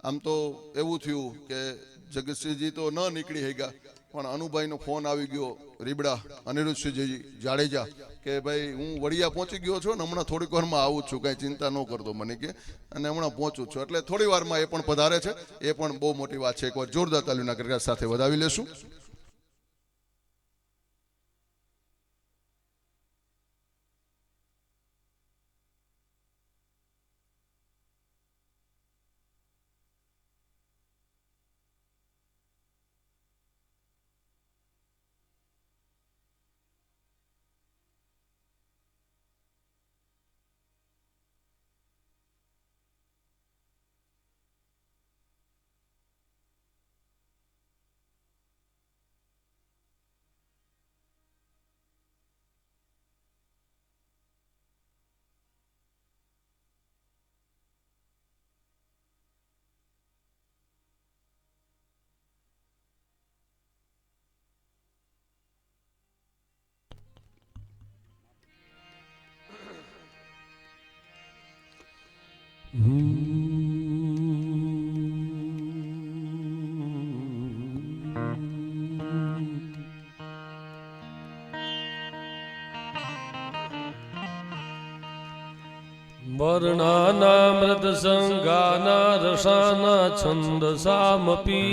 આમ તો એવું થયું કે જગતસિંહજી તો ન નીકળી શક્યા, પણ અનુભાઈનો ફોન આવી ગયો રીબડા અનિરુદ્ધસિંહજી જાડેજા કે ભાઈ હું વડિયા પહોંચી ગયો છું ને હમણાં થોડીક વારમાં આવું છું, કાંઈ ચિંતા ન કરતો મને કે, અને હમણાં પહોંચું છું. એટલે થોડી વારમાં એ પણ પધારે છે. એ પણ બહુ મોટી વાત છે. એકવાર જોરદાર તાલીઓના ગરગડા સાથે વધાવી લેશું. વર્ણાના મૃત સંગાના રસાના છંદસામપી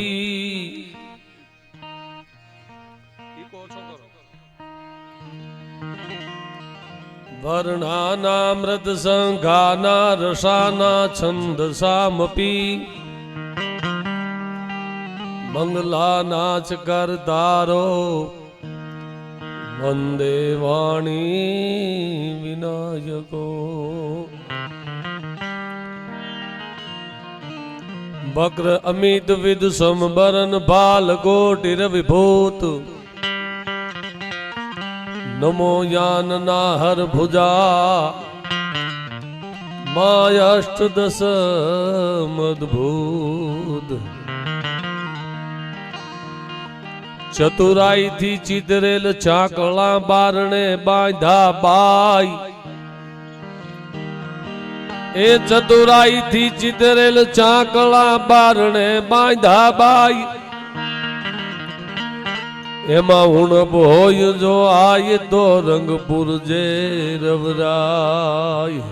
વર્ણાના મૃત સંગાના રસાના છંદસામપી મંગલાનાચ કરતારો વંદે વાણી વિનાયકો વક્ર અમિત વિદ સમબરન ભાલ કોટિર વિભૂત નમો યાનના હર ભુજા માયાષ્ટદશ મદભૂત ચતુરાઈ થી ચિતરેલ ચાકળા બારણે બાંધા બાઈ એ ચતુરાઈ થી ચિતરેલ ચાકળા બારણે બાંધા બાઈ એમાં ઉણપ હોય જો આય તો રંગપુર જે રવરાય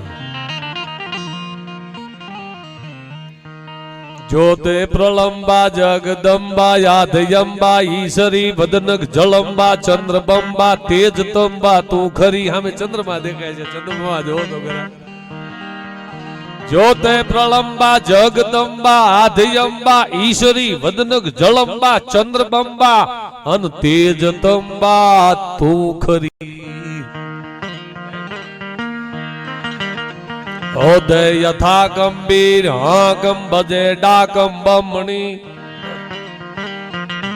જ્યોતે પ્રલંબા જગદંબા યાદયંબા ઈશ્વરી વદનક જળંબા ચંદ્રબંબા તેજ તંબા તું ખરી. સામે ચંદ્રમા દેખાય છે, ચંદ્રમા જોવો તો ખરા. જ્યોતે પ્રલંબા જગદંબા આધયંબા ઈશ્વરી વદનક જળંબા ચંદ્રબંબા અન તેજ તંબા તું ખરી. હૃદય યથા ગંભીર હાકમ ભજે ડાકમ બમણી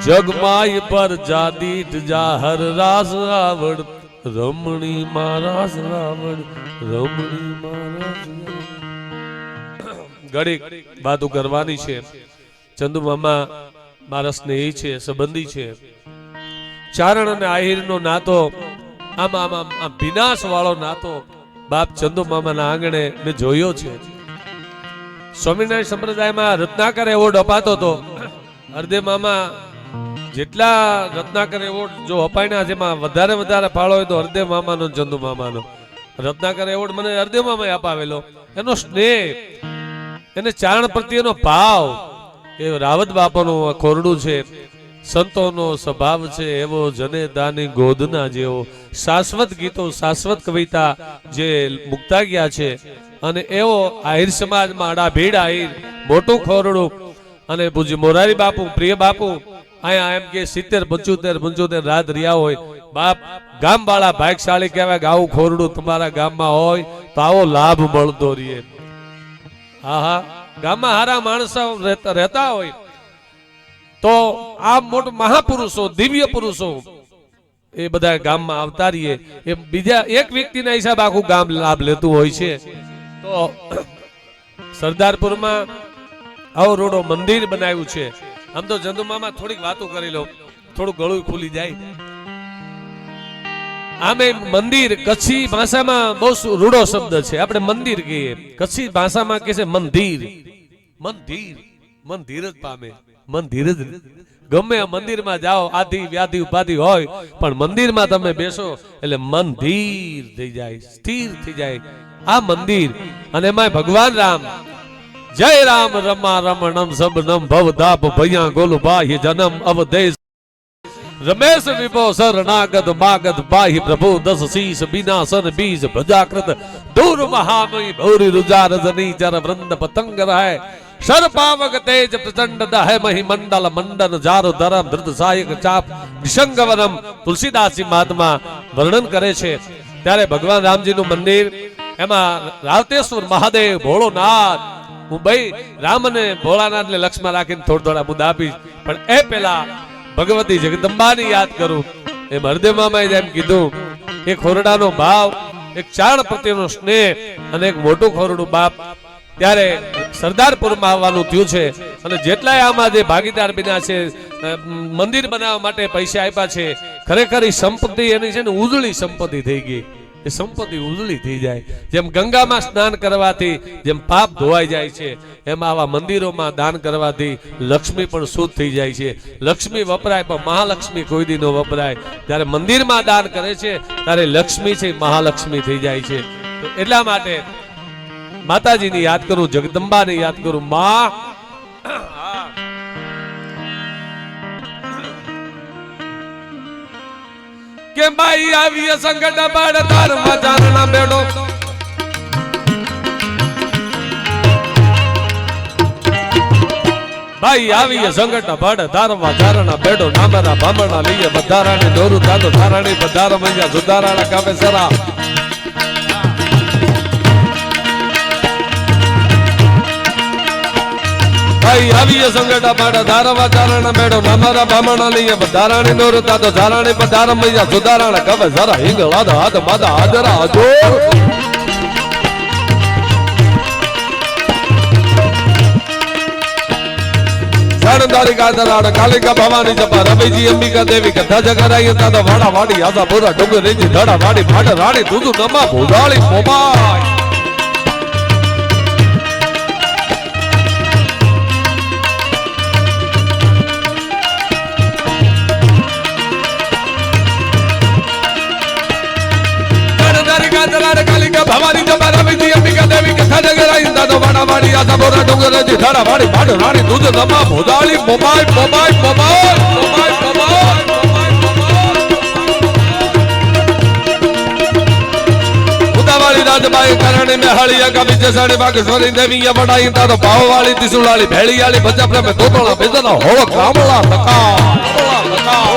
જગમાય પર જાદીટ જાહર રાસ રાવણ રમણી મારાસ રાવણ રમણી મારાસ. ઘડીક વાતો કરવાની છે. ચંદુ મામા મારા સ્નેહી છે, સંબંધી છે. ચારણ અને આહિર નો નાતો આમ આમ આમ વિનાશ વાળો નાતો બાપ ચંદુ મામાના આંગણે મેં જોયો છે. સ્વામિનારાયણ સંપ્રદાયમાં રત્નાકર એવોર્ડ અપાતો હતો. હરદેવ મામા જેટલા રત્નાકર એવોર્ડ જો અપાયના જેમાં વધારે ફાળો હોય તો હરદેવ મામાનો ચંદુ મામાનો. રત્નાકર એવોર્ડ મને હરદેવ મામાએ અપાવેલો. એનો સ્નેહ, એને ચારણ પ્રત્યેનો ભાવ, એ રાવત બાપાનું ખોરડું છે. સંતોનો સ્વભાવ છે એવો જનેતાની ગોદના જેવો. શાશ્વત ગીતો, શાશ્વત કવિતા જે મુકતા ગયા છે. અને એવો આહિર સમાજમાં આડાભીડ આહિર, મોટું ખોરડું. અને પૂજ્ય મોરારી બાપુ, પ્રિય બાપુ અહીંયા એમ કે 70-75 રાત રહ્યા હોય. બાપ ગામ વાળા ભાગશાળી કહેવાય કે આવું ખોરડું તમારા ગામમાં હોય તો આવો લાભ મળતો રહીએ. હા હા, ગામમાં હારા માણસો રહેતા હોય તો આ મોટા મહાપુરુષો, દિવ્ય પુરુષો એ બધા ગામમાં આવતા રહીએ. એ બીજા એક વ્યક્તિના હિસાબ આખું ગામ લાભ લેતું હોય છે. તો સરદારપુરમાં આવો રોડો મંદિર બનાવ્યું છે. આમ તો ચંદુ મામા થોડીક વાતો કરી લો, થોડું ગળું ખુલી જાય. આમે મંદિર કચ્છી ભાષામાં બહુ રૂડો શબ્દ છે. આપણે મંદિર કહીએ, કચ્છી ભાષામાં કહે છે મંદિર. મંદિર મન ધીરજ પામે. મન ધીરજ ગમે મંદિરમાં જાઓ, આધિ વ્યાધિ ઉપાધિ હોય, પણ મંદિરમાં તમે બેસો એટલે મન ધીર થઈ જાય, સ્થિર થઈ જાય. આ મંદિર અને એમાં ભગવાન રામ, જય રામ રમા રમણમ સબનમ ભવદાપ ભૈયા ગોલુ બાહ્ય જનમ અવદેશ રમેશ વિભો શરણાગત માગત બાહ્ય પ્રભુ દસ શીશ વિનાશન બીજ ભજાકૃત દૂર મહામય ભૌરી રુજા રજની ચર વૃંદ પતંગ રહે સર પાવક તેજ પ્રચંડ દહે મહી મંડલ મંડન જારો ધરમ ધૃત સાયક ચાપ નિશંગવનમ. તુલસીદાસજી મહાત્મા વર્ણન કરે છે. ત્યારે ભગવાન રામજીનું મંદિર, એમાં રાવતેશ્વર મહાદેવ, ભોળોનાથ. હું ભાઈ રામ અને ભોળાનાથ ને લક્ષ્મણ રાખીને થોડા મુદ્દા આપીશ, પણ એ પેલા ભગવતી જગદંબાની યાદ કરું. એમ હરદેવ મામાએ જેમ કીધું, એક ખોરડાનો ભાવ, એક ચારણ પ્રત્યેનો સ્નેહ અને એક મોટું ખોરડું બાપ. ત્યારે સરદારપુરમાં આવવાનું થયું છે અને જેટલાય આમાં જે ભાગીદાર બન્યા છે, મંદિર બનાવવા માટે પૈસા આપ્યા છે, ખરેખર એ સંપત્તિ એની છે ને ઉજળી સંપત્તિ થઈ ગઈ. એ સંપત્તિ ઉજળી થઈ જાય. જેમ ગંગામાં સ્નાન કરવાથી જેમ પાપ ધોવાઈ જાય છે, એમ આવા મંદિરોમાં દાન કરવાથી લક્ષ્મી પણ શુદ્ધ થઈ જાય છે. લક્ષ્મી વપરાય પણ મહાલક્ષ્મી કોઈ દી ન વપરાય. જ્યારે મંદિરમાં દાન કરે છે ત્યારે લક્ષ્મી છે મહાલક્ષ્મી થઈ જાય છે. તો એટલા માટે માતાજીની યાદ કરું, જગદંબાની યાદ કરું. માં કે ભાઈ આવી સંકટ બાળ તાર મજાના બેડો, ભાઈ આવી સંકટ બાળ તાર મજાના બેડો. નામરા બામણા લઈએ બધારાને દોરું તાતો ધારાણી બધાર મૈયા સુધારાણા કાવે સરા. ભાઈ આવી સંગઠ પાડા ધારવા ચારણ મેળો. નામારા બામણા લઈએ બધારાણી દોરતા તો ધારાણી પધાર મૈયા સુધારાણા કવે જરા હિંગ લાદ હાથ માદા હાજરા હજોર. શરણદારી કાતરાડ કાલિકા ભવાની જપા રવિજી અંબિકા દેવી કથા જગરાઈ તાતા વાડા વાડી આજા બોરા ડુંગર રેજી ધડા વાડી ભાડ રાડી તુજુ નમા ભોગાળી મોબાઈ. કાલિકા ભવાની જપા રવિજી અંબિકા દેવી કથા જગરાઈ તાતા વાડા વાડી આજા બોરા ડુંગર રેજી ધડા વાડી ભાડ રાડી તુજુ નમા ભોગાળી મોબાઈ મોબાઈ મોબાઈ મોબાઈ મોબાઈ. ઉદાવાળી રાજબાઈ કરણે મે હળિયા કા બીજે સાડે બાગેશ્વરી દેવીયા વડાઈ તાતો ભાવવાળી ત્રિશુલાળી ભેળીયાળી ભજા પ્રેમે તોતોળા બેજના હોળો કામળા તકા તકા.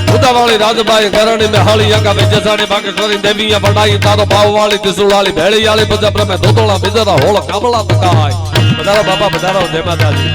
ઉદાવાળી રાજબાઈ કરણે મે હળિયા કા બીજે સાડે બાગેશ્વરી દેવીયા વડાઈ તાતો ભાવવાળી ત્રિશુલાળી ભેળીયાળી ભજા પ્રેમે તોતોળા બેજના હોળો કામળા તકા. બધારો બાપા બધારો જય માતાજી.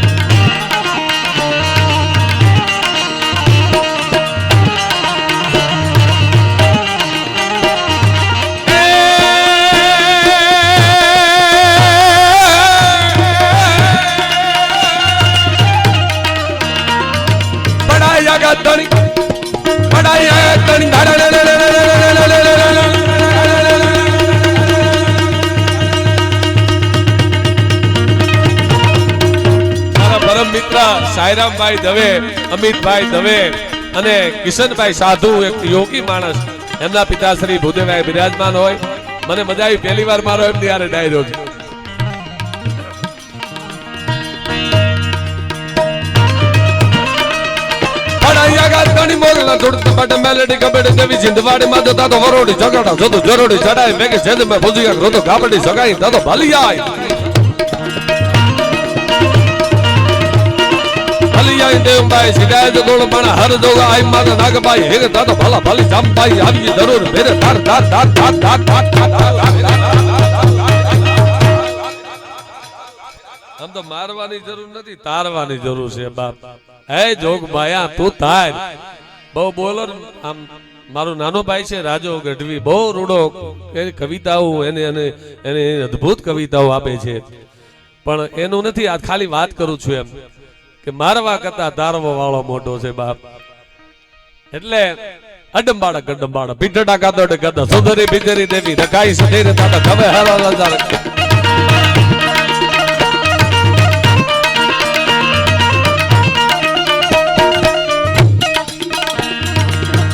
સાયરામભાઈ દવે, અમિતભાઈ દવે અને કિશનભાઈ સાધુ, એક યોગી માણસ, એમના પિતાશ્રી ભૂદેવભાઈ બિરાજમાન હોય. મને મજા આવી, પહેલી વાર મારો એમની હારે ડાયરો છે. મેલેડી કબડ્ડી દેવી જિંદવાડી માં જતા તો વરોડી ઝગડા જોતો જરોડી ચડાય મેકે સેદ મે ભુજિયા રોતો ગાબડી સગાઈ તાતો ભાલી આય ભાલી આય દેવભાઈ સિડાય તો ગોળ માણા હર જોગા આઈ માતા નાગભાઈ હેગ તાતો ભાલા ભાલી જામભાઈ આવી જરૂર મેરે ધાર ધાર ધાર ધાર ધાર ધાર. આમ તો મારવાની જરૂર નથી, તારવાની જરૂર છે બાપ. હે જોગ માયા તું તાર બહુ બોલો. આમ મારો નાનો ભાઈ છે રાજો ગઢવી, બહુ રૂડો, એની કવિતાઓ એને અદ્ભુત કવિતાઓ આપે છે, પણ એનું નથી. આ ખાલી વાત કરું છું એમ કે મારવા કરતા તારવો વાળો મોટો છે બાપ. એટલે અડંબાડા ગડંબાડા પીઠડા કાદોડ ગદ સુંદરી બિજરી દેવી રખાઈ સધીર તાતા કવે હરા લજાર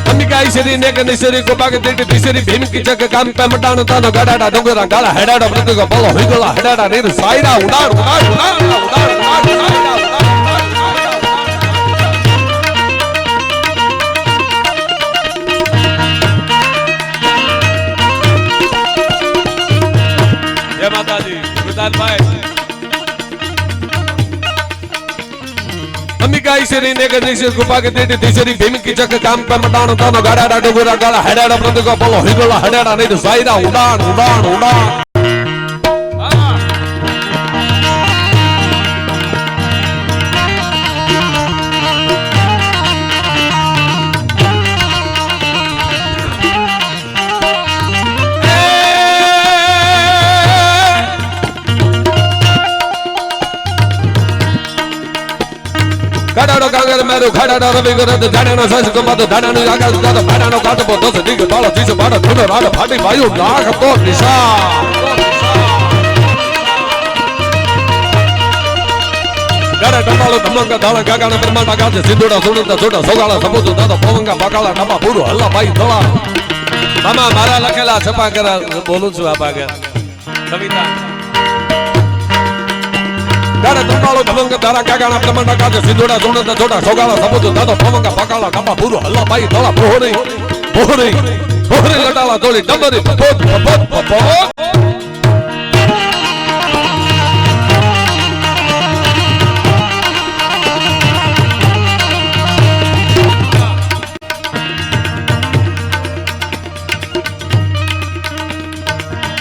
અંબિકા ઈશ્વરી નેક નિશ્વરી ગોપાગ તીટી તિશ્વરી ભીમ કી જગ કામ પે મટાણ તાનો ગડાડા ડુંગરા ગાળા હેડાડા મૃતકો બોલો હોઈગલા હેડાડા નીર સાયરા ઉડાડ ઉડાડ ઉડાડ ઉડાડ ઉડાડ માતાજી ગુરદાસભાઈ અંબિકા ઈશ્વરી નેક નિશ્વરી ગોપાગ તીટી તિશ્વરી ભીમ કી જગ કામ પે મટાણ તાનો ગડાડા ડુંગરા ગાળા હેડાડા મૃતકો બોલો હોઈગલા હેડાડા નીર સાયરા ઉડાડ ઉડાડ ઉડાડ ગડાડો ગાગર મેરો ગડાડો રવિ ગરદ જાડાનો સસ ગમતો દાડાનો આકાશ દાદો ભાડાનો કાટબો દસ દિગ બાળો ત્રીસો બાળો ધૂનો રાડ ફાટી વાયુ નાખ તો નિશા ગડા ટમાળો ધમંગા ધાળ ગાગાના બ્રહ્માંડ આકાશ સિંધુડા સુણતા છોટા સોગાળા સબૂત દાદો પવંગા બકાળા નમા પૂરો હલ્લા ભાઈ ધોળા મામા મારા લખેલા છપા કરા બોલું છું આ બાગે કવિતા ગાડા ટમાળો ધમંગા ધારા ગાગાના બ્રહ્માંડ આકાશ સિંધુડા સુણતા છોટા સોગાળા સબૂત દાદો પવંગા બકાળા નમા પૂરો હલ્લા ભાઈ ધોળા બોહરી બોહરી બોહરી લટાલા ધોળી ડમરી પપોત પપોત પપોત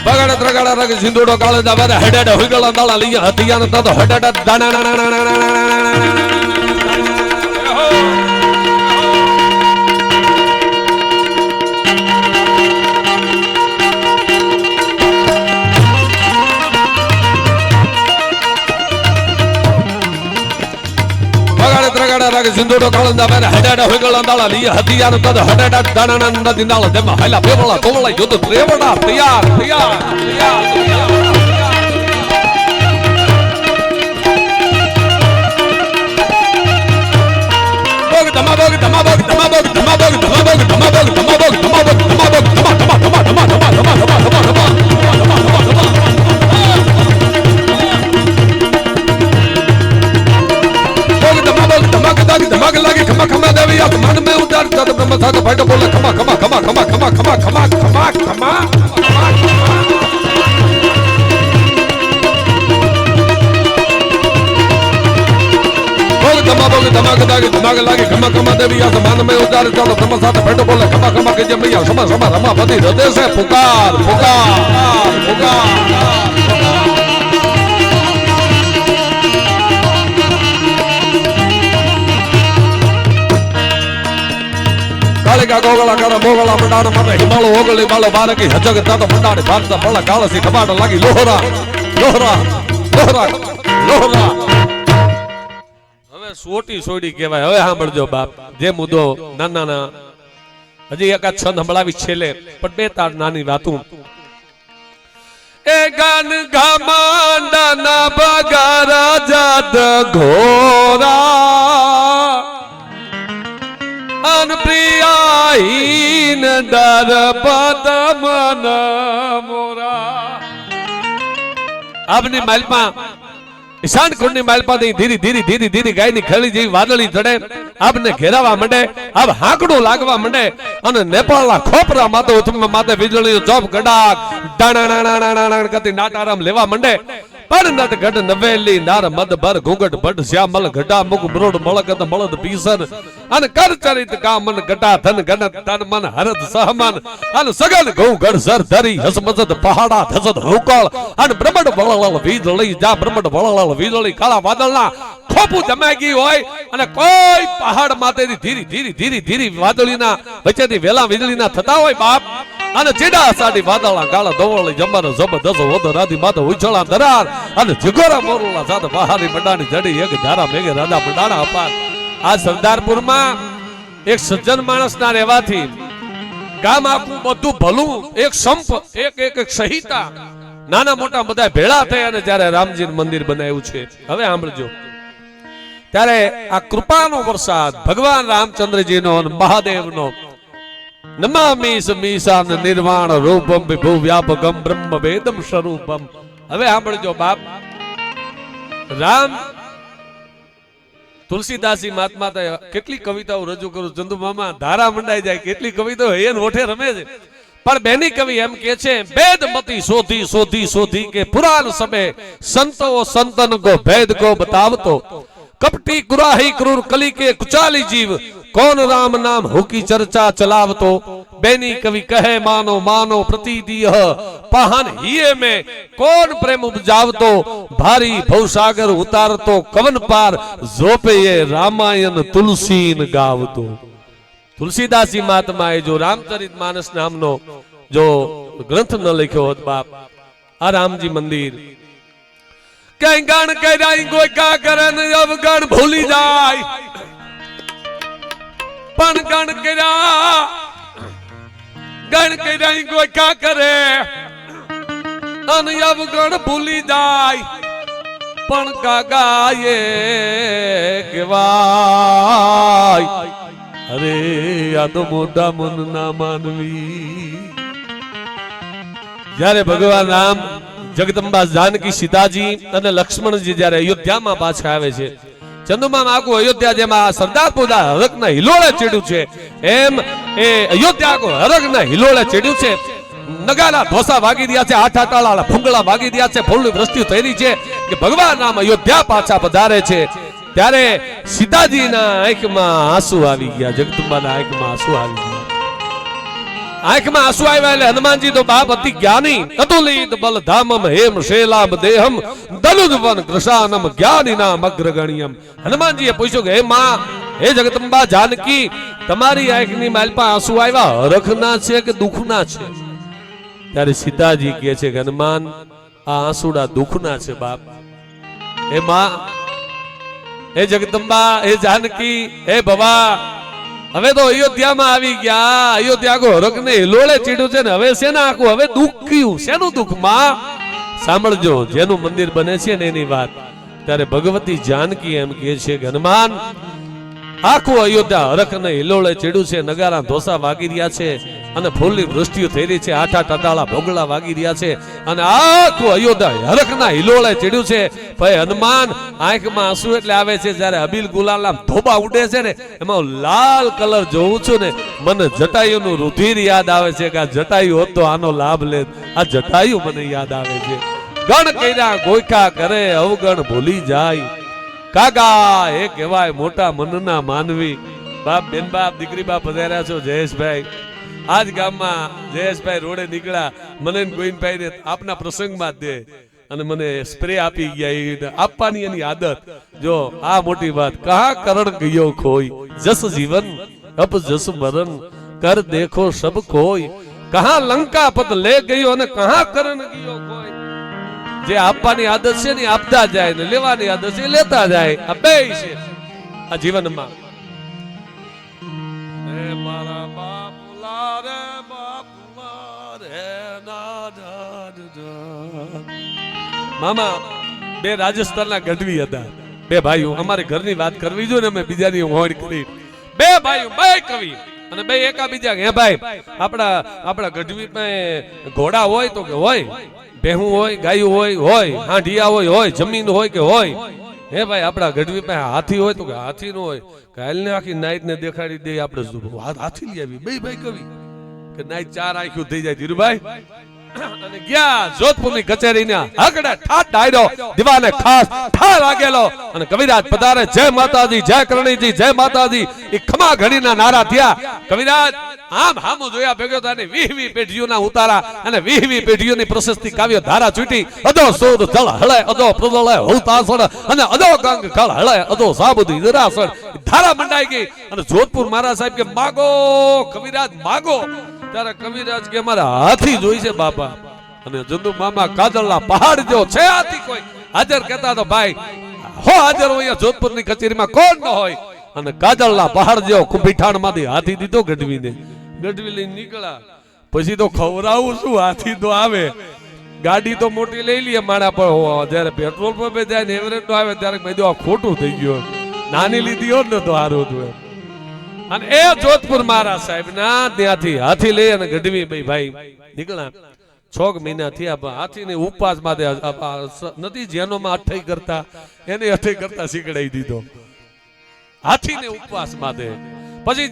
બગાડા ત્રગાડા રગ સિંધુડો કાળે દાવા હેડાડા હોઈગલા દાળા લીયા હતિયાન તતો હેડાડા દાણા બગાડા ત્રગાડા રગ સિંધુડો કાળે દાવા હેડાડા હોઈગલા દાળા લીયા હતિયાન તતો હેડાડા દાણા નદી દાળ દેમાં હાલા બેવળા તોવળા યુદ્ધ ત્રેવડા તૈયાર તૈયાર તૈયાર ધમાબોગ ધમાબોગ ધમાબોગ ધમાબોગ ધમાબોગ ધમાબોગ ધમાબોગ ધમાબોગ ધમાબોગ ધમા ધમા ધમા ધમા ધમા ધમા ધમા ધમા ધમાક લાગે ખમા ખમા દેવી આ મન મે ઉતાર તદ બ્રહ્મ સાધ ફાટો બોલે ખમા ખમા ખમા ખમા ખમા ખમા ખમા ખમા ખમા ધમાક લાગે ખમા ખમા દેવી આ મન મે ઉતાર તદ બ્રહ્મ સાધ ફાટો બોલે ખમા ખમા કે જમૈયા સમા સમા રમા પતિ હૃદય સે પુકાર પુકાર પુકાર કાળિકા ગોગળા કર મોગળા મંડાણ મને હિમાળો ઓગળી બાળો બારકી હજગ તાતો મંડાણ ભારત પળ કાળસી કબાટ લાગી લોહરા લોહરા લોહરા લોહરા હવે સોટી સોડી કહેવાય હવે સાંભળજો બાપ જે મુદ્દો નાના હજી એકાદ છંદ સંભળાવી છેલ્લે પણ બે તાર નાની વાતું એ ગાન ગામાંડા ના બગારા જાત ઘોરા અન પ્રિયાહીન દર પદ મન મોરા આપની માલપા ઈશાન કુંડની માલપાથી ધીરે ધીરે ધીરે ધીરે ગાયની ખળી જેવી વાદળી ચડે આપને ઘેરાવા માંડે આપ હાકડું લાગવા માંડે અને નેપાળના ખોપરા માથે ઉથમા માથે વીજળીનો ચોપ ગડાક ડાણા કતી નાટારામ લેવા માંડે પરનત ગઢ નવેલી નાર મદ ભર ઘૂંઘટ ભટ શ્યામલ ઘટા મુખ બ્રોડ મળકત મળદ પીસર અને કર ચરિત કામન ઘટા ધન ગણ તન મન હરદ સહમન અને સગન ઘઉં સર ધરી હસમસદ પહાડા ધસદ હુકળ અને બ્રહ્મડ વળળ વીજળી જા બ્રહ્મડ વળળ વીજળી કાળા વાદળના ખોપું જમાગી હોય અને કોઈ પહાડ માથેથી ધીરી ધીરી ધીરી ધીરી વાદળીના વચ્ચેથી વેલા વીજળીના થતા હોય બાપ અને ચીડા સાડી વાદળા કાળા ધોવળી જમર જબરદસ્ત વધ રાધી માથે ઉછળા ધરાર અને જગોરા મોરલા સાથે બહારી મંડાની જડી એક ધારા મેઘે રાજા મંડાણા અપાર આ સરદારપુરમાં એક સજ્જન માણસના રહેવાથી ગામ આખું બધું ભલું એક સંપ એક એક એક સંહિતા નાના મોટા બધા ભેળા થઈ અને જ્યારે રામજી મંદિર બનાવ્યું છે. હવે સાંભળજો, ત્યારે આ કૃપાનો વરસાદ ભગવાન રામચંદ્રજીનો અને મહાદેવનો નમામિ સમીશાન નિર્વાણ રૂપમ વિભુ વ્યાપકમ બ્રહ્મ વેદમ સ્વરૂપમ. હવે સાંભળજો બાપ, રામ તુલસીદાસજી મહાત્મા કેટલી કવિતાઓ રજૂ કરું, ચંદુ મામા ધારા મંડાઈ જાય, કેટલી કવિતાઓ હેન ઓઠે રમે છે. પણ બેની કવિ એમ કે છે, વેદમતી શોધી શોધી શોધી કે પુરાણ સમે સંતો સંતન કો ભેદ કો બતાવતો, કપટી કુરાહી ક્રૂર કલી કે કુચાલી જીવ, कौन राम नाम होकी चर्चा चलावतो. बेनी कवि कहे मानो मानो प्रतीदीह, पाहन हिये में कौन प्रेम उपजावतो, भारी भवसागर उतारतो कवन पार, जोपे ये रामायण तुलसीन गावतो. तुलसीदास जी महात्माए जो रामचरित मानस नामनो जो ग्रंथ न लिख्यो होत बाप, आ रामजी मंदिर कई गण कई कोई का करन अब गण भूली जाय, पण गण करा कोई क्या करे अन अब गण भूली जाय, पण कागा ये केवाय, अरे आ तो मोटा मन ना मानवी. જ્યારે ભગવાન રામ જગદંબા જાનકી સીતાજી અને લક્ષ્મણજી જ્યારે અયોધ્યામાં પાછા આવે છે, ચંદુમાં આખું અયોધ્યા જેમાં સરદાર પૂજા હરકના હિલોળે ચડ્યું છે એમ એ અયોધ્યા આખું હરકના હિલોળે ચડ્યું છે. નગારા ધોસા વાગી રહ્યા છે, આઠ આટાળા ભૂંગળા વાગી રહ્યા છે, ફૂલની વૃષ્ટિ થઈ રહી છે કે ભગવાન રામ અયોધ્યા પાછા પધારે છે. ત્યારે સીતાજીના આંખમાં આંસુ આવી ગયા, જગદંબાના આંખમાં આંસુ આવી ગયા. આંખમાં આંસુ આવ્યા એટલે હનુમાનજી તો બાપ અતિ જ્ઞાની, અતુલિત બલધામમ હેમ શૈલામ દેહમ દલુજવન કૃષાનમ જ્ઞાનીનામ અગ્રગણ્યમ. હનુમાનજીએ પૂછ્યું કે હે માં, હે જગદંબા જાનકી, તમારી આંખની માલપા આંસુ આવ્યા હરખના છે કે દુઃખના છે? ત્યારે સીતાજી કહે છે કે હનુમાન, આ આંસુડા દુઃખના છે બાપ. હે માં, હે જગદંબા, હે જાનકી, હે ભવા, હવે તો અયોધ્યામાં આવી ગયા, અયોધ્યા કો હરકને હિલોળે ચીડ્યું છે ને હવે શેના આખું હવે દુઃખ કયું, શેનું દુઃખ માં? સાંભળજો, જેનું મંદિર બને છે ને એની વાત. ત્યારે ભગવતી જાનકી એમ કહે છે કે હનુમાન, આખું અયોધ્યા હરકને હિલોળે ચીડ્યું છે, નગારા ધોસા વાગી રહ્યા છે અને ફૂલની વૃષ્ટિઓ થઈ રહી છે, આઠા ટટાળા ભોગળા વાગી રહ્યા છે અને આખું અયોધ્યા હરકના હિલોળે ચડ્યું છે. ભાઈ હનુમાન, આંખમાં આંસુ એટલે આવે છે જ્યારે અબીલ ગુલાલના ધોબા ઉડે છે ને એમાં લાલ કલર જોઉં છું ને મને જટાયુનું રુધિર યાદ આવે છે કે આ જટાયુ હોત તો આનો લાભ લે, આ જટાયુ મને યાદ આવે છે. ગણ કર્યા ગોયખા કરે અવગણ ભૂલી જાય, કાકા એ કહેવાય મોટા મનના માનવી. બાપ બેન બાપ દીકરી બાપ પધાર્યા છો જયેશભાઈ. આજ ગામમાં જયેશભાઈ રોડે નીકળ્યા, મને ગોવિંદભાઈ ને આપના પ્રસંગમાં દે અને મને સ્પ્રે આપી ગયા, આપવાની એની આદત. જો આ મોટી વાત, કહા કરણ ગયો ખોઈ, જસ જીવન અપ જસ મરણ કર દેખો સબ કોઈ, કહા લંકા પદ લે ગયો અને કહા કરણ ગયો કોઈ. જે આપવાની આદત છે ને આપતા જાય ને લેવાની આદત છે લેતા જાય, આ બે છે આ જીવનમાં. મારા બાપલા રે બાપલા રે મામા, બે રાજસ્થાનના ગઢવી હતા, બે ભાઈઓ. અમારે ઘરની વાત કરવી જોઈએ ને, અમે બીજાની હોડ કરી. બે ભાઈઓ, બે કવિ અને બે એકા બીજા. હે ભાઈ, આપણા ગઢવી ઘોડા હોય તો કે હોય, ભેહું હોય, ગાયું હોય, હાંડિયા હોય, જમીન હોય કે હોય. હે ભાઈ, આપણા ગઢવી પાસે હાથી હોય તો કે હાથી નો હોય, કાલને આખી નાઈટ ને દેખાડી દે આપણે હાથી લઈ આવી. બે ભાઈ કવિ કે નાઈટ ચાર આંખ્યું થઈ જાય. ધીરુભાઈ અને ગયા જોધપુરની કચેરીના હકડા ઠાઠ ડાયરો દીવાને ખાસ ઠા લાગેલો અને કવિરાજ પધારે, જય માતાજી, જય કરણીજી, જય માતાજી એ ખમા ઘડીના નારા થયા. કવિરાજ આમ હામુ જોયા ભેગો થાને 20 પેઢીઓના ઉતારા અને 20 પેઢીઓની પ્રશસ્તિ કાવ્ય ધારા છૂટી. અદો સૂર જળ હળે, અદો પ્રદળે હુતાસણ અને અદો ગંગ કળ હળે, અદો સાબુદી દરાસણ ધારા મંડાઈ ગઈ. અને જોધપુર મહારાજ સાહેબ કે માગો કવિરાજ માગો. ત્યારે કવિરાજ કે મારા હાથી જોઈ છે બાપા. અને જંદુ મામા કાજળના પહાડ જેવો છે હાથી, કોઈ હાજર કહેતા તો ભાઈ હો હાજર હોય જોધપુરની કચેરીમાં કોણ ન હોય. અને કાજળના પહાડ જેવો કુંભીઠાણમાંથી હાથી દીધો ગઢવીને. ગઢવી લઈને નીકળ્યા. પછી તો ખવરાવું શું, હાથી તો આવે, ગાડી તો મોટી લઈ લઈએ માણા પર, જયારે પેટ્રોલ પંપે જાય ને એવરેજ નો આવે ત્યારે મેં આ ખોટું થઈ ગયું, નાની લીધી હોત ને તો સારું હતું એમ. અને એ જોધપુર મહારાજ સાહેબ ના ત્યાંથી હાથી લઈ અને ગઢવી ભાઈ નીકળ્યા. 6 મહિના થયા. હાથીને ઉપવાસ માટે નથી જેનો માં અઠાઈ કરતા એને અઠાઈ કરતા શીખડાવી દીધો હાથીને ઉપવાસ માટે. પછી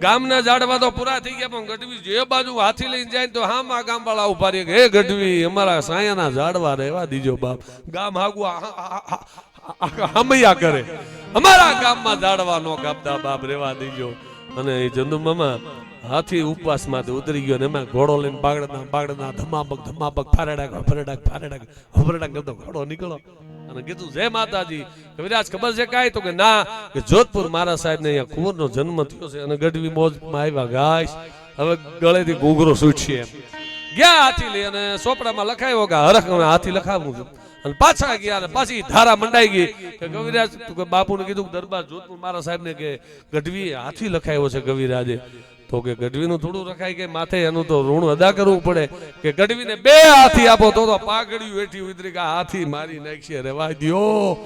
ગામના ઝાડવા તો પૂરા થઈ ગયા, પણ ગઢવી જે બાજુ હાથી લઈને જાય તો હા ગામ વાળા ઉભા રહે, હે ગઢવી અમારા સાયાના ઝાડવા રહેવા દીજો બાપ, ગામ હાગવા હમૈયા કરે, અમારા ગામમાં ઝાડવા નો કાપતા બાપ રહેવા દીજો. અને એ ચંદુ મામા હાથી ઉપવાસ માંથી ઉતરી ગયો, ને એમાં ઘોડો લઈને બાગડના ધમાબક ફરેડાક કરતો ઘોડો નીકળો અને કીધું જય માતાજી. કવિરાજ ખબર છે કાંઈ? તો કે ના, કે જોધપુર મારા સાહેબ ને અહીંયા કુંવરનો જન્મ થયો છે અને ગઢવી મોજમાં આવ્યા, ગાઈશ હવે ગળેથી ઘૂઘરો છૂટશે એમ. ગયા હાથી લઈ અને સોપડામાં લખાયો કે હરખ હાથી લખાવું છું, અને પાછા ગયા અને પાછી ધારા મંડાઈ ગઈ કે કવિરાજ બાપુને કીધું દરબાર જોધપુર મારા સાહેબ ને કે ગઢવી હાથી લખાયો છે કવિરાજે. તો કે ગઢવીનું થોડું રખાય કે માથે એનું તો ઋણ અદા કરવું પડે, કે ગઢવીને 2 હાથી આપો તો પાઘડિયું હેઠી ઉતરી કે હાથી મારી નાખશે, રેવા દ્યો.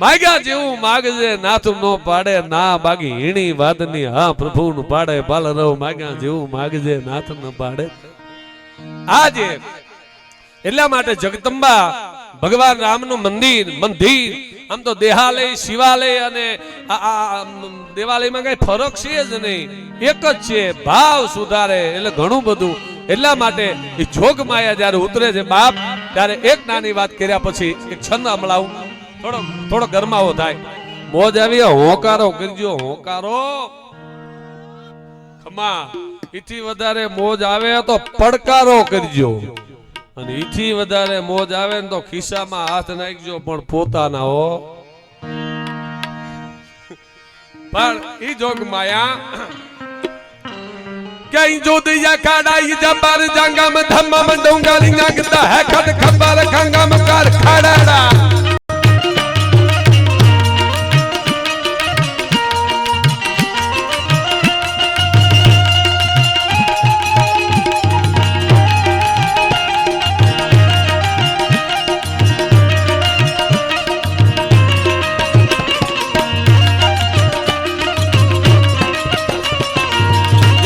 માગ્યા જેવું માગજે નાથ નો પાડે, ના બાગી હીણી વાદની હા પ્રભુ નું પાડે, પાલરવ માગ્યા જેવું માગજે નાથ ન પાડે. આજે એટલા માટે જગદંબા ભગવાન રામનું મંદિર આમ તો દેહાલય શિવાલય અને દેવાલયમાં કઈ ફરક છે જ નહીં, એક જ છે, ભાવ સુધારે એટલે ઘણું બધું. એટલા માટે એ જોગ માયા જયારે ઉતરે છે બાપ, ત્યારે એક નાની વાત કર્યા પછી એક છંદ હમણાવું, થોડો ગરમાવો થાય. મોજ આવી હોંકારો કરજો, હોંકારો ખમા. એથી વધારે મોજ આવે તો પડકારો કરજો, અને ઈથી વધારે મોજ આવે ને તો ખિસ્સામાં હાથ નાખજો, પણ પોતાના હો. પણ ઈ જોગ માયા કઈ જોદિયા કાડાઈ જબર જંગમ ધમ્મમ ડુંગરી નાગતા હે ખડ ખબર ખંગમ કર ખડાડા.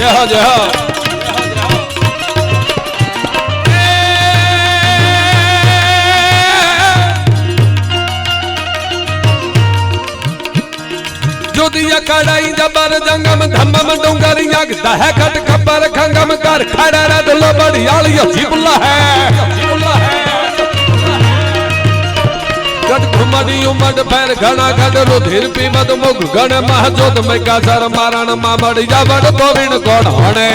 જય હો જોદિયા કાડાઈ જબર જંગમ ધમ્મમ ડુંગરી નાગતા હે ખડ ખબર ખંગમ કર ખડાડા. દલો બડિયાળિયો જીબુલ્લા હે ગઢ ઘુમડી ઉમડ ફેર ઘણા ગઢ રુધિર પીમદ મુગ ગણ મહજોત મૈકા સર મારણ માં મળી જાવડ ગોવિંદ ગોળ હણે.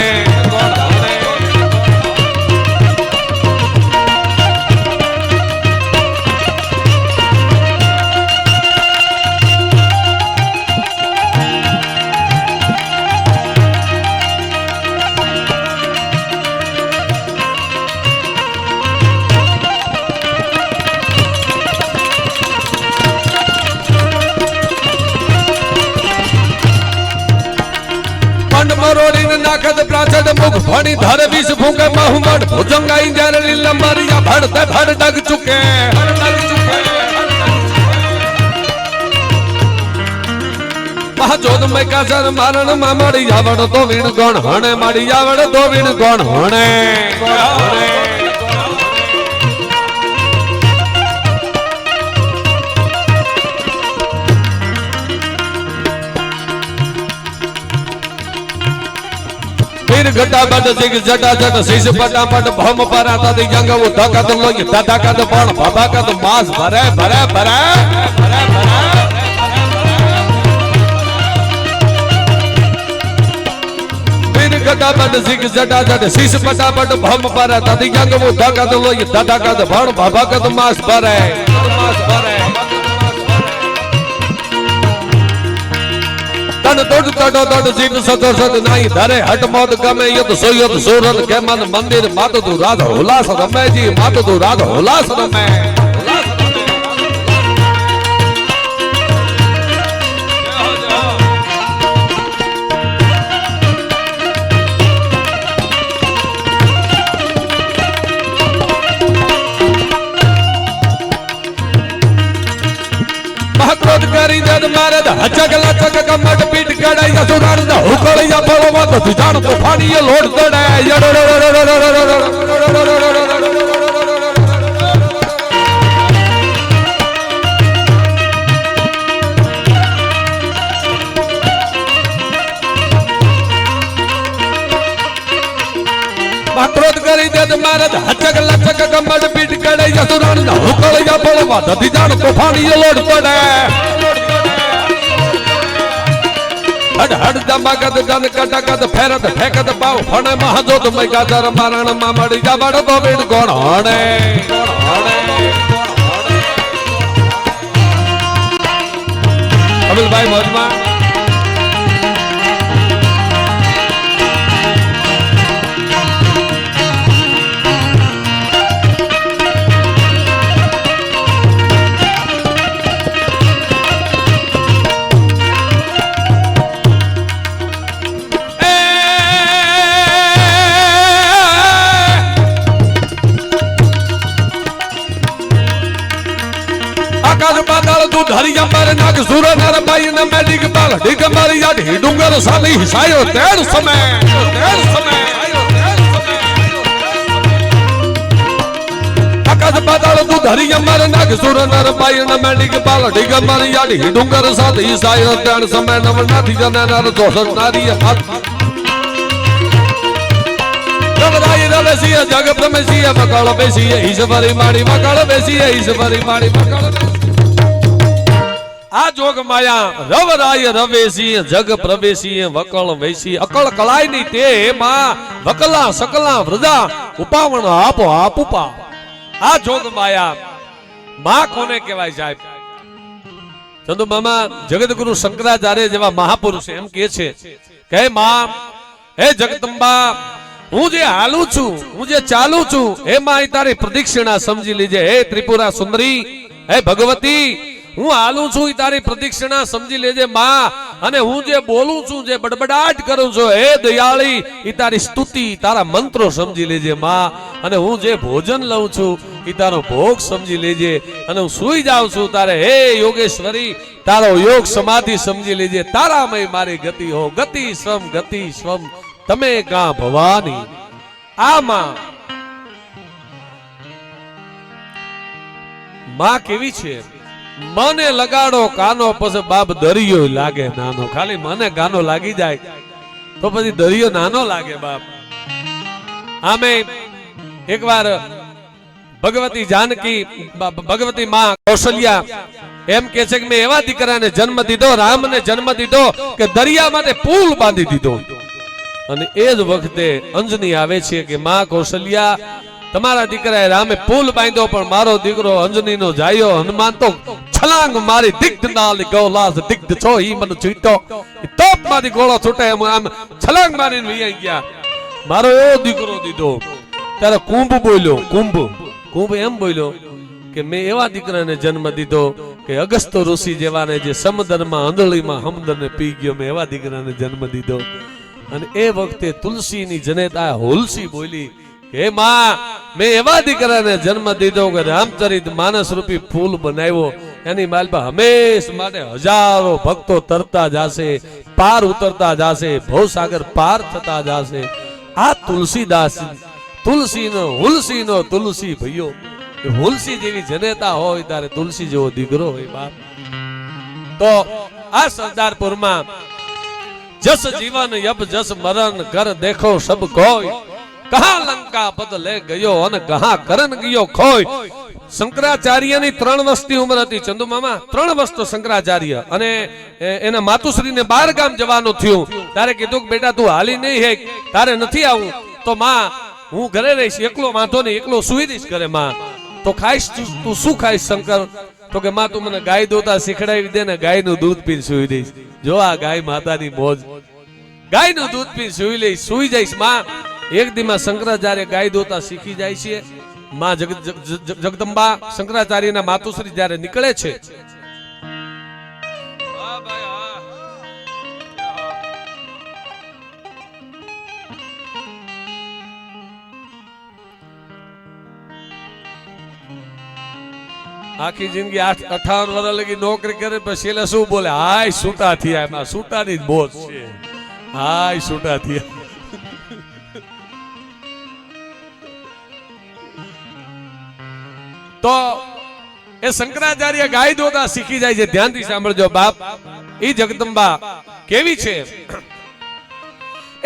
નાખદ પ્રાચડ મુખ ભણી ધર વિષ ભૂંગે મહુમડ ભુજંગાઈ જરલી લંબરિયા ભડતે ભડ ડગ ચુકે. મહાજોદ મૈકા સર મારણ માં મળી આવડ તો વીણ ગણ હણે, મળી આવડ તો વીણ ગણ હણે. ઘટા બડ સિંગ જટા જટ શીશ પટાપટ ભમ પરાતા દી જંગ વો ધકત લોય ધકત પણ ભભકત માસ ભરે ભરે ભરે ભરે ભરે. બિન ઘટા બડ સિંગ જટા જટ શીશ પટાપટ ભમ પરાતા દી જંગ વો ધકત લોય ધકત પણ ભભકત માસ ભરે માસ ભરે. તન તોડ તડો તડ જીત સતો સત નાઈ ધરે હટ મોદ ગમે યુદ્ધ સોયુદ્ધ સુરત કે મન મંદિર માત તું રાધ ઉલ્લાસ રમે જી માત તું રાધ ઉલ્લાસ રમે. કરી દે મારે હચક લચક કમટ પીટ કડાઈ જા સુરાર દા હુકળી જા બોલવા તો તું જાણ તો ફાડીએ લોડ દડાય ક્રોધ કરી દે મારે હચક લચક કમટ પીટ કડાઈ જા સુરાર દા હુકળી જા બોલવા તો તું જાણ તો ફાડીએ લોડ દડાય હડ હડ દમાગત દન કટકત ફેરત ફેકત પાવ ફણે મહાજોત મૈકા દર મારણ માં મળી જા બડ ગોવિંદ કોણ હણે અબિલભાઈ મોજમાં ધરિયા મારે નાગ સુર નર બાઈ ન મેડિક બાલ ઢીક મારી યાદ ડુંગર સાલી હિસાયો તેર સમય આકાશ પાતાળ તું ધરિયા મારે નાગ સુર નર બાઈ ન મેડિક બાલ ઢીક મારી યાદ ડુંગર સાલી હિસાયો તેર સમય નવ નાથી જને નર દોષ નારી હાથ રવરાઈ રવેસીએ જગ પ્રમેસીએ વકાળ બેસીએ ઈશ્વરી માડી વકાળ બેસીએ ઈશ્વરી માડી વકાળ આ જોગ માયા રવરાય રવેસી જગ પ્રવેશી વકળ વેસી અકળ કળાય ની તે માં વકલા સકલા વૃદા ઉપાવણ આપો આપ ઉપા આ જોગ માયા માં કોને કહેવાય સાહેબ ચંદુ મામા જગતગુરુ શંકરાચાર્ય જેવા મહાપુરુષ એમ કહે છે કે માં હે જગદંબા હું જે હાલું છું હું જે ચાલું છું હે માં તારી પ્રદક્ષિણા સમજી લીજે હે ત્રિપુરા સુંદરી હે ભગવતી હું હાલું છું તારી પ્રદક્ષિણા સમજી લેજે માં અને હું જે બોલું છું જે બડબડાટ કરું છું હે દયાળી ઈ તારી સ્તુતિ તારા મંત્રો સમજી લેજે માં અને હું જે ભોજન લઉં છું ઈ તારો ભોગ સમજી લેજે અને હું સૂઈ જાઉં છું તારે હે યોગેશ્વરી તારો યોગ સમાધિ સમજી લેજે તારામય મારી ગતિ હો ગતિ સ્વમ તમે કા ભવાની આ માં કેવી છે મને લગાડો કાનો પછી બાપ દરિયો લાગે નાનો ખાલી મને ગાનો લાગી જાય તો પછી દરિયો નાનો લાગે બાપ આમે એકવાર ભગવતી જાનકી ભગવતી માં કૌશલ્યા એમ કે છે કે મેં એવા દીકરાને જન્મ દીધો રામને જન્મ દીધો કે દરિયા માટે પુલ બાંધી દીધો અને એ જ વખતે અંજની આવે છે કે માં કૌશલ્યા તમારા દીકરાએ રામે પુલ બાંધ્યો પણ મારો દીકરો અંજનીનો જાયો હનુમાન તો છલાંગ મારી દિગ્ધ નાલ ગૌલાસ દિગ્ધ છો ઈ મને ચૂટો તોપ માંથી ગોળો છૂટે એમ આમ છલાંગ મારીને વહી ગયા મારો એવો દીકરો દીધો ત્યારે કુંભ બોલ્યો કુંભ એમ બોલ્યો કે મેં એવા દીકરાને જન્મ દીધો કે અગસ્ત ઋષિ જેવાને જે સમુદ્રમાં આંધળીમાં હમદરને પી ગયો મેં એવા દીકરાને જન્મ દીધો અને એ વખતે તુલસીની જનેતા હોલસી બોલી હે માં મેં એવા દીકરાને જન્મ દીધો કે રામચરિત માનસ રૂપી ફૂલ બનાવ્યો એની માલપા હંમેશ માટે હજારો ભક્તો તરતા જાશે પાર ઉતરતા જાશે ભવસાગર પાર થતા જાશે આ તુલસીદાસ હુલસીનો તુલસી ભઈઓ હુલસી જેવી જનેતા હોય ત્યારે તુલસી જેવો દીકરો હોય બાપ તો આ સરદારપુરમાં જસ જીવન યબ જસ મરણ કર દેખો સબ કોઈ કહા લંકા પદ લે ગયો અને કહા કરન ગયો ખોય શંકરાચાર્યની 3 વર્ષની ઉંમર હતી ચંદુ મામા 3 વર્ષ તો શંકરાચાર્ય અને એના માતુશ્રીને 12 ગામ જવાનું થયું તારે કીધું કે બેટા તું હાલી નહીં હે તારે નથી આવું તો માં હું ઘરે રહીશ એકલો વાંધો નહીં એકલો સુઈ દઈશ ઘરે માં તો ખાઈશ તું શું ખાઈશ શંકર તો કે માં તું મને ગાય દોતા શીખડાવી દે ને ગાયનું દૂધ પીને સુઈ દઈશ જો આ ગાય માતાની મોજ ગાયનું દૂધ પીને સુઈ લઈશ સુઈ જઈશ માં એક દીમાં શંકરાચાર્ય ગાય દોતા શીખી જાય છે માં જગદંબા શંકરાચાર્યના માતુશ્રી જ્યારે નીકળે છે આખી જિંદગી 58 વર્ષ લગી નોકરી કરે પછી એટલે શું બોલે હાય છૂટા થયા એમાં છૂટાની જ બોજ છે હાય છૂટા થયા તો એ શંકરાચાર્ય ગાય દોતા શીખી જાય છે ધ્યાનથી સાંભળજો બાપ ઈ જગદંબા કેવી છે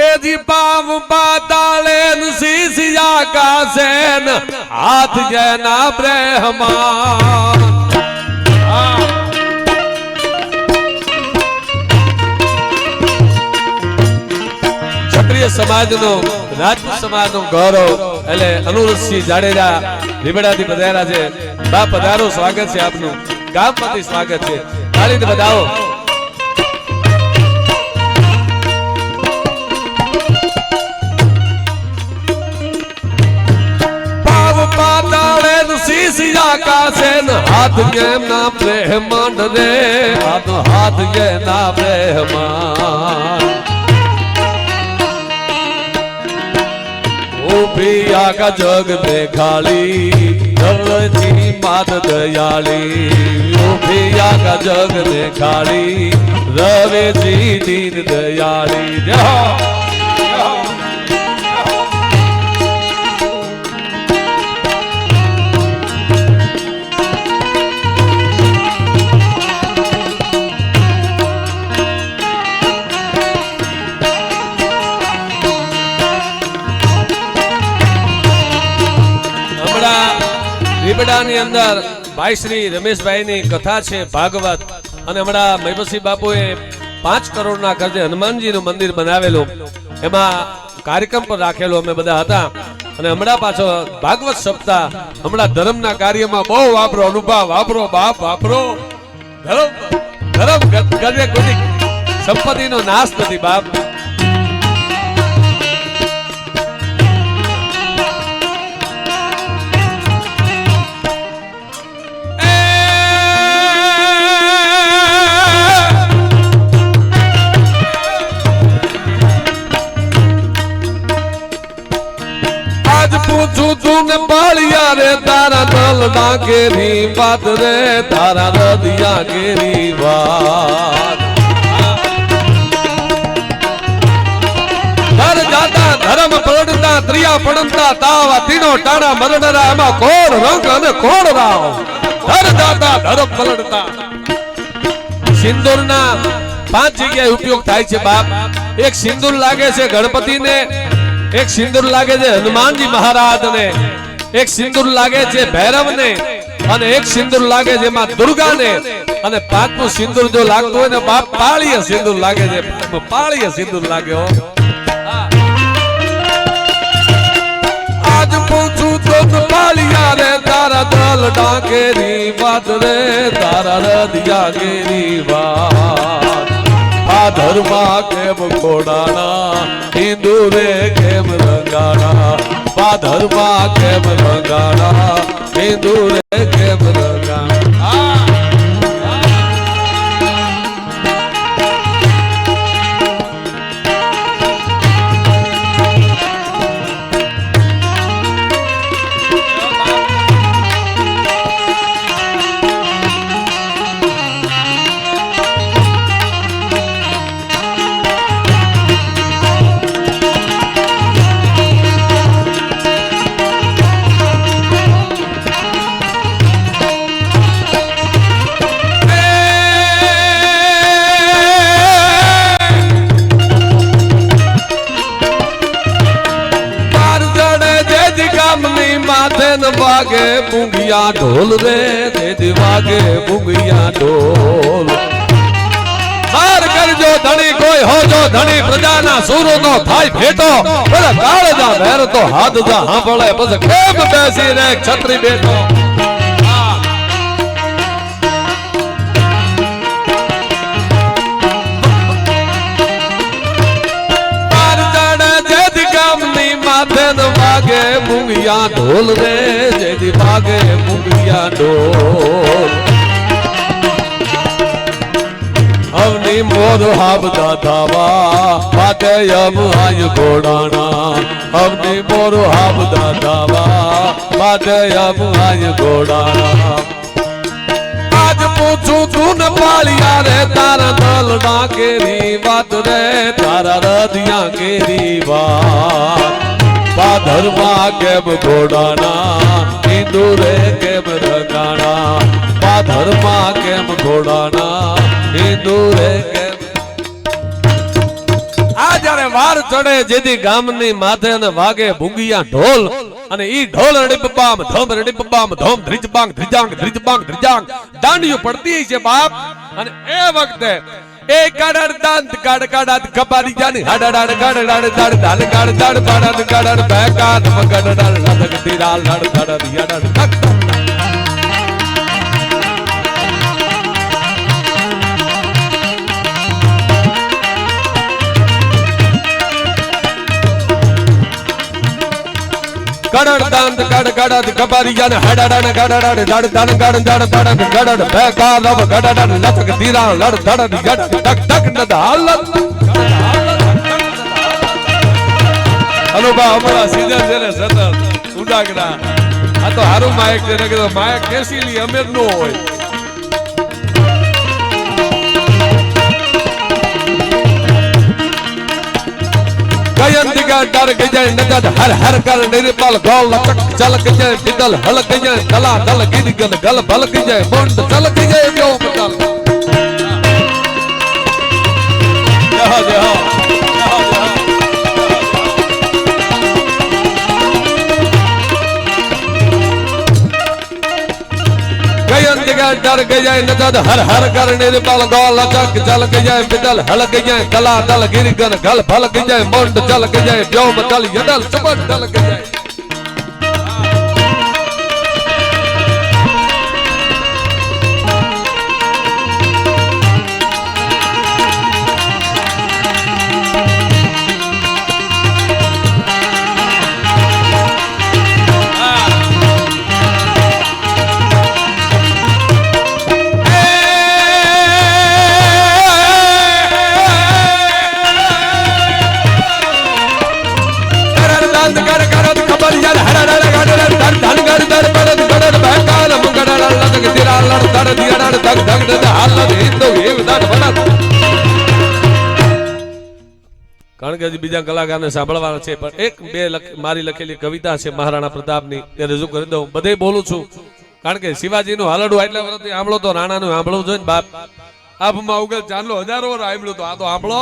એ જી પાવ પાતાળે શીશિયા કાસેન હાથ જેના બ્રહ્મા ક્ષત્રિય સમાજનો રાજપૂત સમાજનો ગૌરવ એટલે અનુરસિંહ જાડેજા લીબડાથી પધાર્યા છે બા પધારો સ્વાગત છે આપનું ગામમાંથી સ્વાગત છે તાળીને બધાવો પાવ પાતાળે શીશિયા કાસેન હાથ કેમના બ્રહ્માંડ રે હાથ કેના બ્રહ્માંડ पिया का जग में खाली रवजी मात दयाली ओ पिया का जग में खाली रवजी दीन दयाली રીબડાની અંદર ભાઈ શ્રી રમેશભાઈની કથા છે ભાગવત અને હમણાં મહિપતસિંહ બાપુએ 5 કરોડના ખર્ચે હનુમાનજીનું મંદિર બનાવેલું એમાં કાર્યક્રમ પર રાખેલો અમે બધા હતા અને હમણાં પાછો ભાગવત સપ્તાહ હમણાં ધર્મના કાર્યમાં બહુ વાપરો અનુભવ વાપરો બાપ વાપરો ધર્મ કરે કોઈ સંપત્તિનો નાશ નથી બાપ बालिया रे तारा दल डाकेरी बात रे तारा रदिया केरी बात घर जाता धर्म पलटता त्रिया पड़ता तावा तीनो टाणा मरडरा एमा कोर रंग અને કોર રાવ घर जाता धर्म पलटता સિંદૂરના 5 જગ્યાએ ઉપયોગ થાય છે બાપ એક સિંદૂર લાગે છે ગણપતિને એક સિંદૂર લાગે છે હનુમાનજી મહારાજ ને એક સિંદૂર લાગે છે ભૈરવ ને અને એક સિંદૂર લાગે છે માં દુર્ગા ને અને પાંચમું સિંદૂર જો લાગતું હોય ને બાપ પાળીય સિંદૂર લાગે છે પાળીય સિંદૂર લાગે હો આજ પૂછું તો પાળિયા રે તારા દલ ડાકેરી વાત રે તારા રદિયા કેરી વાત આ ધર્મા કેમ ખોડાના હિન્દુ રે કેમ રંગાણા આ ધર્મા કેમ રંગાણા હિન્દુ રે કેમ રંગાણા वागे बुंगिया ढोल रे दे वागे बुंगिया ढोल मार कर जो धनी कोई हो जो धनी प्रजा ना सूरो नो थाई भेटो पर काल जा भैर तो हाथ जा हांभळे बस केम बेसी रे छतरी बेटो वागे मुंगिया ढोल रे जेदी वागे मुंगिया ढोल अवनी मोर हाब दादावा बाटे अब आय घोड़ाना अवनी मोर हाब दादावा बाटे अब आय घोड़ाना પૂછું તું ને પાળિયા રે તારા દલડા કેરી વાત રે તારા રધિયા કેરી વાત પાધરમાં કેમ ઘોડાના ઇન્દુરે કેમ રગાણા પાધરમાં કેમ ઘોડાના ઇન્દુરે કેમ આ જ્યારે વાર ચડે જેથી ગામની માથે અને વાગે ભૂંગિયા ઢોલ અને ઈ ઢોલ રડીપબામ ધોમ ધ્રિજબાંગ ધ્રિજાંગ દાંડિયું પડતી છે બાપ અને એ વખતે એ કાડર દાંત કાડ કાડાત કપારી જાની હાડાડ ગાડાડ દાડ દાલ ગાડ દાડ બાડાદ ગાડાડ બેકાદ મગડાડ લદક તીરાલ લડ દાડ યાડાડ ટક ગડડ દાંત ગડ ગડદ કબારી જાને હડાડ ગડડ દાડ દાન ગડ દાડ દાડ ગડડ બેકા લવ ગડડ લથક ધીરા લડ ધડ ગડ ટક ટક નદ હાલત અનુભવ અમારા સીધા છે ને સતત ઉડાગડા આ તો હારું માયક છે ને કે માયક કેસીલી અમેર નો હોય ગયંતિકા ડર ગજય નજદ હર હર કર નિર્મલ ગોલ લચક ચલ ગજય બિદલ હલ ગજય દલા દલ ગિર ગલ ગલ ભલ ગજય બોંડ ચલ ગજય યો મતલ જય ગયંતિકા ડર ગજય નજદ હર હર કર નિર્મલ ગોલ લચક ચલ ગજય બિદલ હલ ગજય દલા દલ ગિર ગલ ગલ ભલ ગજય બોંડ ચલ ગજય યો મતલ યદલ સબદ દલ ગજય કારણ કે હજી બીજા કલાકારને સાંભળવાના છે પણ એક બે મારી લખેલી કવિતા છે મહારાણા પ્રતાપની એ રજૂ કરી દઉં બધે બોલું છું કારણ કે શિવાજીનું હાલડું એટલા વર્ષથી આંબળો તો રાણાનું આંબળું જોઈએ ને બાપ આબમાં ઉગલ ચાંદલો હજારો વાર આંબળું તો આ તો આંબળો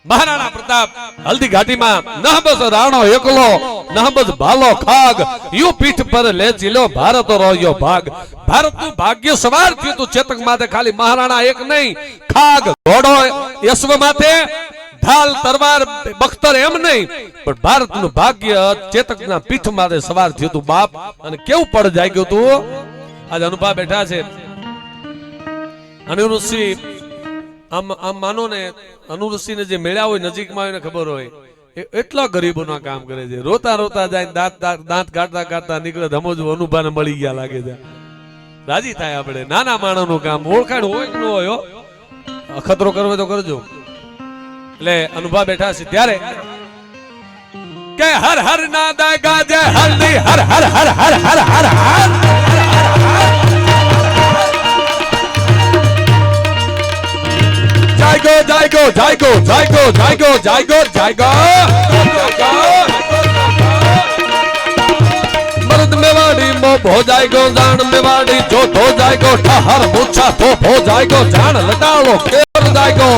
મહારાણા પ્રતાપ હલ્દી ઘાટીમાં નહબસ રાણો એકલો નહબસ ભાલો ખાગ યુ પીઠ પર લે ચીલો ભારત રોયો ભાગ ભારતનું ભાગ્ય સવાર થયું તું ચેતક માથે ખાલી મહારાણા એક નહીં ખાગ ઘોડો યશ્વ માથે ઢાલ તરવાર બખ્તર એમ નહીં પણ ભારતનું ભાગ્ય ચેતકના પીઠ માથે સવાર થયું તું બાપ અને કેવું પડ જાગ્યું તું આજ અનુભવ બેઠા છે અનિરુદ્ધ આમ માનો ને અનુરુષિ ને જે મેળ્યા હોય નજીકમાં હોય ને ખબર હોય એટલા ગરીબોના કામ કરે છે રોતા રોતા જાય દાંત કાઢતા કાઢતા નીકળે ધમોજું અનુભાને મળી ગયા લાગે છે રાજી થાય આપણે નાના માણસનું કામ ઓળખાણ હોય કે ન હોય અખતરો કરવો તો કરજો એટલે અનુભવ બેઠા છે ત્યારે કે હર હર ના દાગા જય હલ્દી હર હર હર હર હર હર હર જાયગો જાયગો જાયગો જાયગો જાયગો જાયગો જાયગો મર્દ મેવાડી મો ભો જાયગો જાણ મેવાડી જો ધો જાયગો ઠહર મૂછા તો ભો જાયગો જાણ લટાળો કેર જાયગો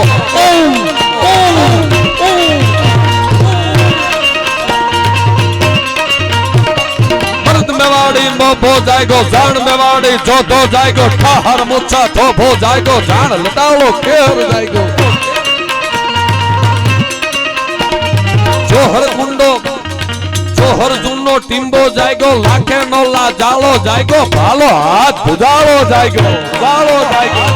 મર્દ મેવાડી મો ભો જાયગો જાણ મેવાડી જો ધો જાયગો ઠહર મૂછા તો ભો જાયગો જાણ લટાળો કેર જાયગો જોહર કુંડો જોહર જૂનો ટીમ્બો જાયગો લાખે નો લા જાળો જાયગો ભાલો હાથ ભુજાળો જાયગો જાળો જાયગો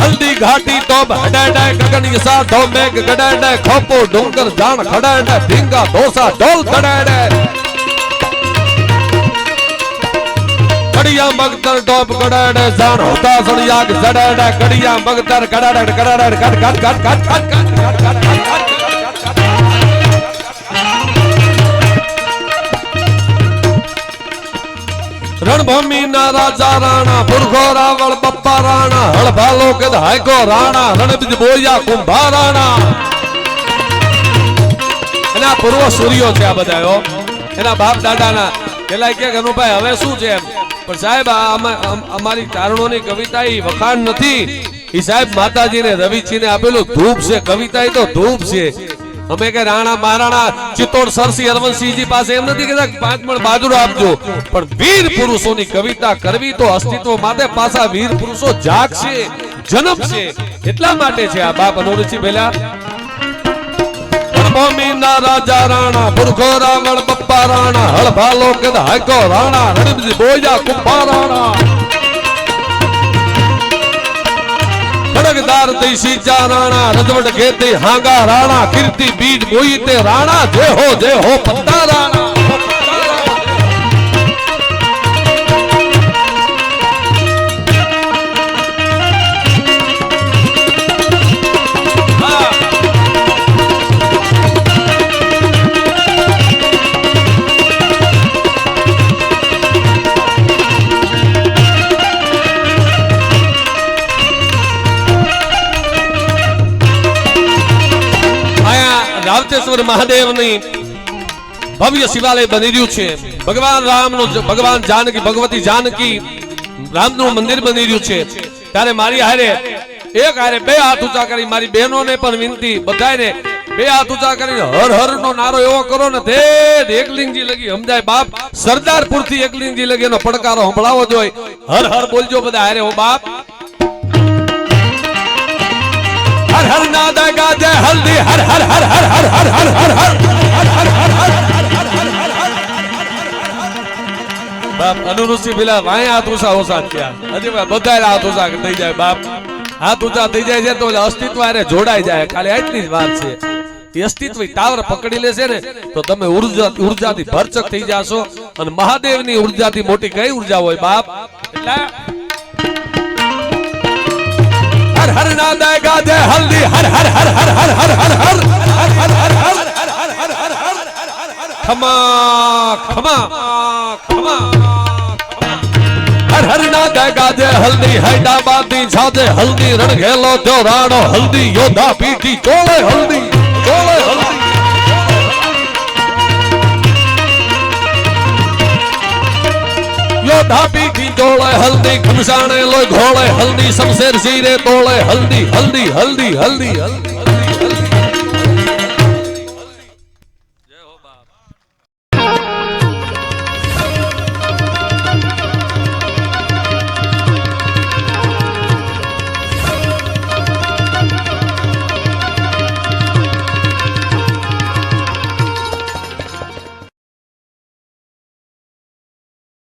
હલ્દી ઘાટી તો હડાડા ગગન યસા ધો મેઘ ગડાડા ખોપો ડુંગર જાણ ખડાડા ઢીંગા દોસા ઢોલ ધડાડા કડિયા મગતર ટોપ ગડાડે જાણ હોતા સણિયાગ જડાડે કડિયા મગતર ગડાડે ગડાડે કાટ કાટ કાટ કાટ કાટ કાટ રણભૂમિ ના રાજા રાણા પુરખો રાવળ બપ્પા રાણા હળભાલો કે હાયકો રાણા રણબીજ બોયા કુંભા રાણા. એના પૂર્વ સૂર્યો છે આ બધા, એના બાપ દાદાના. પેલા કે અનુભાઈ હવે શું છે એમ, પણ સાહેબ અમારી ચારણોની કવિતા એ વખાણ નથી, એ સાહેબ માતાજીને રવિજીને આપેલું ધૂપ છે. કવિતા એ તો ધૂપ છે. અમે કે રાણા મહારાણા ચિત્તોડ સરસી હરવંશસિંહજી પાસે એમ નથી કહેતા 5 મણ બાજરો આપજો, પણ વીર પુરુષોની કવિતા કરવી તો અસ્તિત્વ માટે પાછા વીર પુરુષો જાગશે, જન્મશે, એટલા માટે છે આ બાપ અનુરુચિ ભેલા. રણભૂમિના રાજા રાણા પુરખો રાવળ બપ્પા રાણા હળભાલો કે હાયકો રાણા રણબીજ બોયા કુંભા રાણા. ખડગદાર દેશી ચા રાણા રજવટ ખેતી હાંગા રાણા કીર્તિ બીજ બોઈ તે રાણા જય હો પત્તા રાણા. રાવતેશ્વર મહાદેવની ભવ્ય શિવાલય બની રહ્યું છે. ભગવાન રામનું ભગવાન જાનકી ભગવતી જાનકી રામનું મંદિર બની રહ્યું છે. ત્યારે મારી હારે એક હારે 2 હાથ ઊંચા કરી મારી બહેનોને પણ વિનંતી, બધાને 2 હાથ ઊંચા કરીને હર હર નો નારો એવો કરો ને તે એકલિંગજી લગી સમજાય. બાપ સરદારપુર થી એકલિંગજી લગી એનો પડકારો સંભળાવો જોઈએ. હર હર બોલજો બધા હારે. હો બાપ हर हर नादा गाजे हल्दी हर हर हर हर हर हर हर हर हर बाप अनुरुचि बिला वाय हाथ ऊंचा हो साथ्या अजी બધા હાથ ઊંચા થઈ જાય. બાપ હાથ ઊંચા થઈ જાય છે તો અસ્તિત્વ આરે જોડાઈ જાય. ખાલી આટલી જ વાત છે. એ અસ્તિત્વ ટાવર પકડી લેશે ને તો તમે ઉર્જાથી ભરચક થઈ જાશો. અને મહાદેવની ઉર્જાથી મોટી કઈ ઉર્જા હોય બાપ? એટલે हर हर नादा गाजे हल्दी हर हर हर हर हर हर हर हर खमा खमा खमा हर हर नादा गाजे हल्दी हैदराबादी छाजे हल्दी रण घेलो जो राणो हल्दी योद्धा पीठी चोले हल्दी योद्धा पीठी चोले हल्दी घमसाणे लोय घोड़े हल्दी शमशेर सीरे तोड़े हल्दी हल्दी हल्दी हल्दी हल्दी